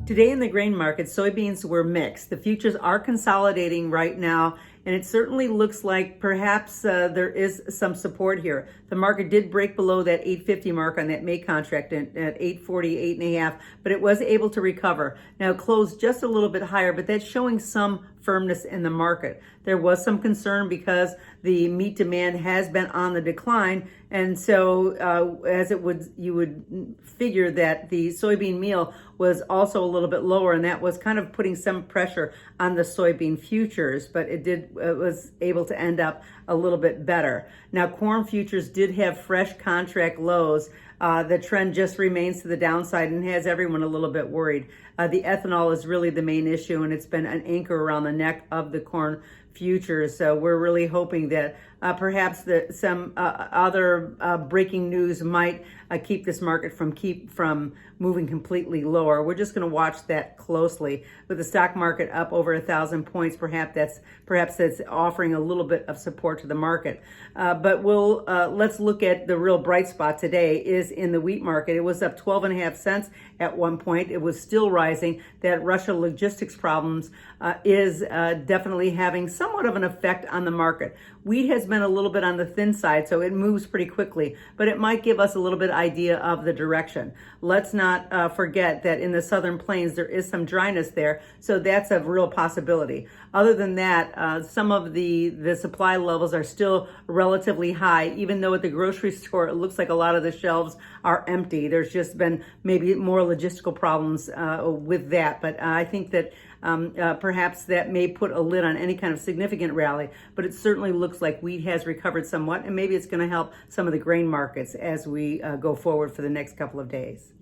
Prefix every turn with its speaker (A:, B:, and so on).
A: Today in the grain market, soybeans were mixed. The futures are consolidating right now, and it certainly looks like perhaps there is some support here. The market did break below that 850 mark on that May contract at 848 and a half, but it was able to recover. Now it closed just a little bit higher, but that's showing some firmness in the market. There was some concern because the meat demand has been on the decline, and so you would figure that the soybean meal was also a little bit lower, and that was kind of putting some pressure on the soybean futures, but it was able to end up a little bit better. Now, corn futures did have fresh contract lows. The trend just remains to the downside and has everyone a little bit worried. The ethanol is really the main issue, and it's been an anchor around the neck of the corn futures. So we're really hoping that perhaps some other breaking news might keep this market from moving completely lower. We're just going to watch that closely. With the stock market up over 1,000 points, perhaps that's offering a little bit of support to the market. But let's look at the real bright spot today is in the wheat market. It was up 12.5 cents at one point. It was still rising. That Russia logistics problems is definitely having somewhat of an effect on the market. Wheat has been a little bit on the thin side, so it moves pretty quickly, but it might give us a little bit idea of the direction. Let's not forget that in the southern plains there is some dryness there, so that's a real possibility. Other than that, some of the supply levels are still relatively high, even though at the grocery store it looks like a lot of the shelves are empty. There's just been maybe more logistical problems with that, but I think that perhaps that may put a lid on any kind of significant rally, but it certainly looks like wheat has recovered somewhat, and maybe it's going to help some of the grain markets as we go forward for the next couple of days.